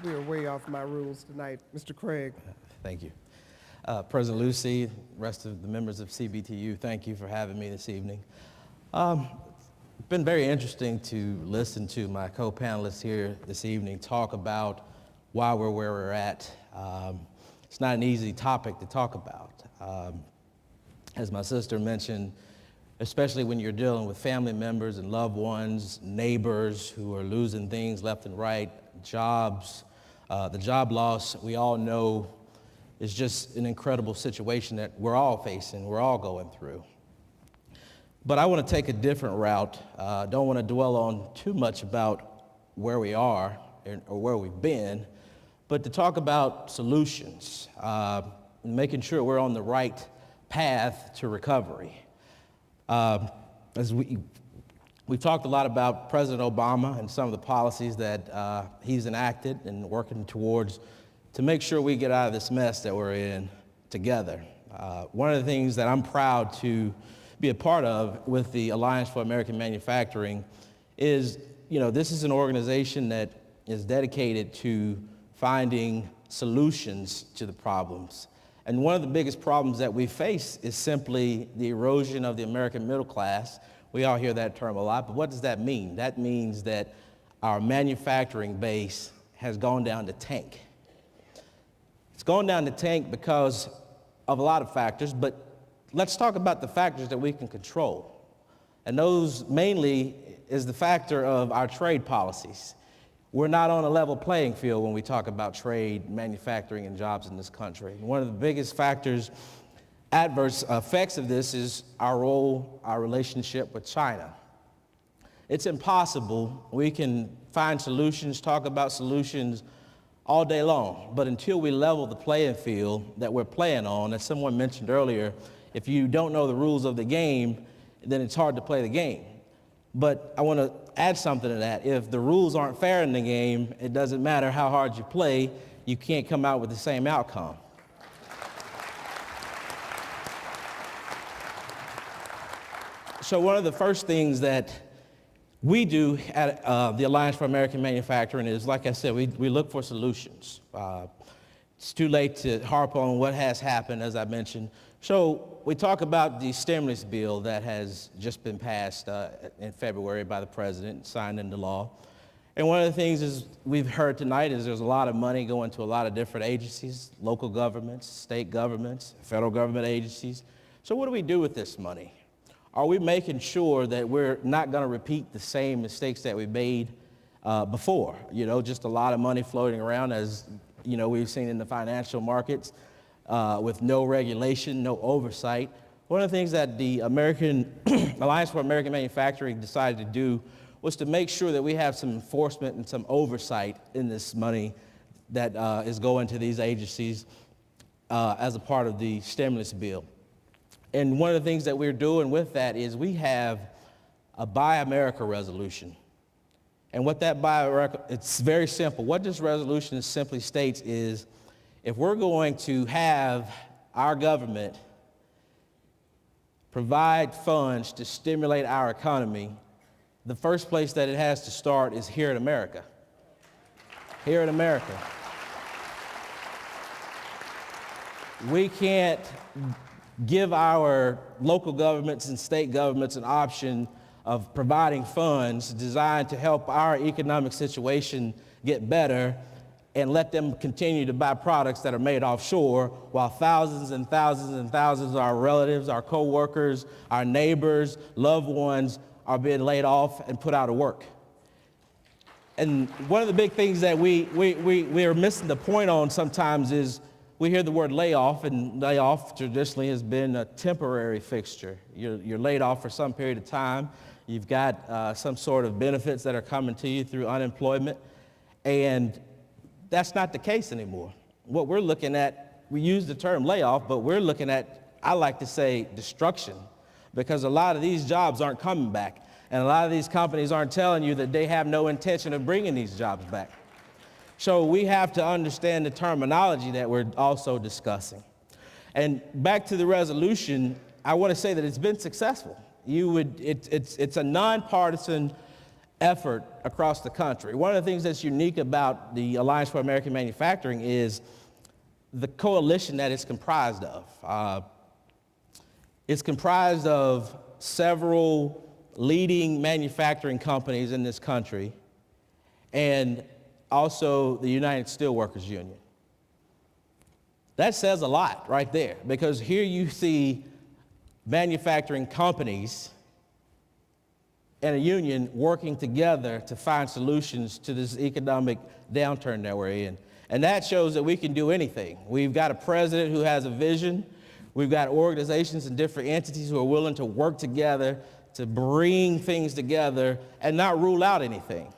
We are way off my rules tonight. Mr. Craig. Thank you. President Lucy, rest of the members of CBTU, thank you for having me this evening. It's been very interesting to listen to my co-panelists here this evening talk about why we're where we're at. It's not an easy topic to talk about. As my sister mentioned, especially when you're dealing with family members and loved ones, neighbors who are losing things left and right, jobs, the job loss, we all know, is just an incredible situation that we're all facing, we're all going through. But I want to take a different route. Don't want to dwell on too much about where we are or where we've been, but to talk about solutions, making sure we're on the right path to recovery. As we've talked a lot about President Obama and some of the policies that he's enacted and working towards to make sure we get out of this mess that we're in together. One of the things that I'm proud to be a part of with the Alliance for American Manufacturing is, this is an organization that is dedicated to finding solutions to the problems. And one of the biggest problems that we face is simply the erosion of the American middle class. We all hear that term a lot, but what does that mean? That means that our manufacturing base has gone down the tank. It's gone down the tank because of a lot of factors, but let's talk about the factors that we can control. And those mainly is the factor of our trade policies. We're not on a level playing field when we talk about trade, manufacturing, and jobs in this country. One of the biggest factors, adverse effects of this is our role, our relationship with China. It's impossible. We can find solutions, talk about solutions all day long, but until we level the playing field that we're playing on, as someone mentioned earlier, if you don't know the rules of the game, then it's hard to play the game. But I want to add something to that. If the rules aren't fair in the game, it doesn't matter how hard you play, you can't come out with the same outcome. So one of the first things that we do at the Alliance for American Manufacturing is, like I said, we look for solutions. It's too late to harp on what has happened, as I mentioned. So we talk about the stimulus bill that has just been passed in February by the president, signed into law. And one of the things is we've heard tonight is there's a lot of money going to a lot of different agencies, local governments, state governments, federal government agencies. So what do we do with this money? Are we making sure that we're not going to repeat the same mistakes that we made before? Just a lot of money floating around, as we've seen in the financial markets with no regulation, no oversight. One of the things that the American Alliance for American Manufacturing decided to do was to make sure that we have some enforcement and some oversight in this money that is going to these agencies as a part of the stimulus bill. And one of the things that we're doing with that is we have a Buy America resolution. And what that Buy America, it's very simple. What this resolution simply states is, if we're going to have our government provide funds to stimulate our economy, the first place that it has to start is here in America. Here in America. We can't give our local governments and state governments an option of providing funds designed to help our economic situation get better and let them continue to buy products that are made offshore while thousands and thousands and thousands of our relatives, our co-workers, our neighbors, loved ones are being laid off and put out of work. And one of the big things that we are missing the point on sometimes is we hear the word layoff, and layoff traditionally has been a temporary fixture. You're laid off for some period of time. You've got some sort of benefits that are coming to you through unemployment, and that's not the case anymore. What we're looking at, we use the term layoff, but we're looking at, I like to say, destruction, because a lot of these jobs aren't coming back, and a lot of these companies aren't telling you that they have no intention of bringing these jobs back. So we have to understand the terminology that we're also discussing. And back to the resolution, I want to say that it's been successful. It's a nonpartisan effort across the country. One of the things that's unique about the Alliance for American Manufacturing is the coalition that it's comprised of. It's comprised of several leading manufacturing companies in this country and also the United Steelworkers Union. That says a lot right there, because here you see manufacturing companies and a union working together to find solutions to this economic downturn that we're in. And that shows that we can do anything. We've got a president who has a vision. We've got organizations and different entities who are willing to work together to bring things together and not rule out anything.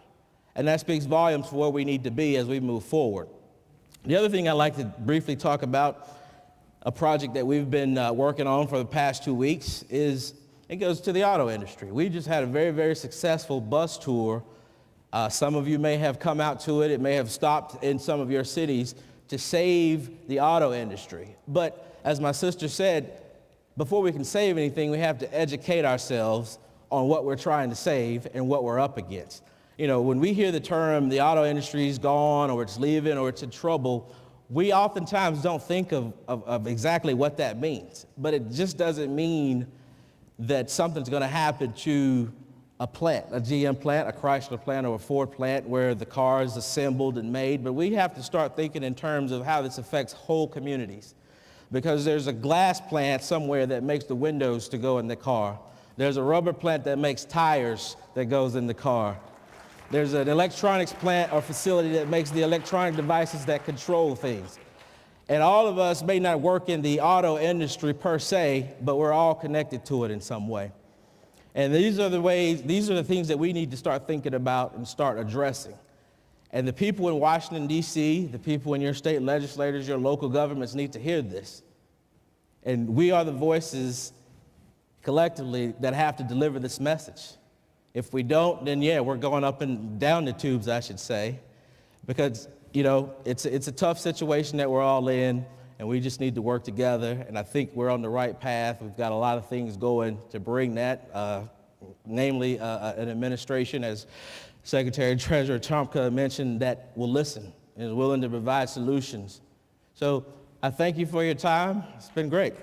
And that speaks volumes for where we need to be as we move forward. The other thing I'd like to briefly talk about, a project that we've been working on for the past 2 weeks, is it goes to the auto industry. We just had a very, very successful bus tour. Some of you may have come out to it. It may have stopped in some of your cities to save the auto industry. But as my sister said, before we can save anything, we have to educate ourselves on what we're trying to save and what we're up against. You know, when we hear the term the auto industry is gone or it's leaving or it's in trouble, we oftentimes don't think of exactly what that means. But it just doesn't mean that something's going to happen to a plant, a GM plant, a Chrysler plant, or a Ford plant where the car is assembled and made. But we have to start thinking in terms of how this affects whole communities. Because there's a glass plant somewhere that makes the windows to go in the car. There's a rubber plant that makes tires that goes in the car. There's an electronics plant or facility that makes the electronic devices that control things. And all of us may not work in the auto industry per se, but we're all connected to it in some way. And these are the things that we need to start thinking about and start addressing. And the people in Washington, D.C., the people in your state legislators, your local governments need to hear this. And we are the voices collectively that have to deliver this message. If we don't, then yeah, we're going up and down the tubes, I should say, because, you know, it's a tough situation that we're all in, and we just need to work together. And I think we're on the right path. We've got a lot of things going to bring that, namely an administration, as Secretary Treasurer Chomka mentioned, that will listen and is willing to provide solutions. So I thank you for your time. It's been great.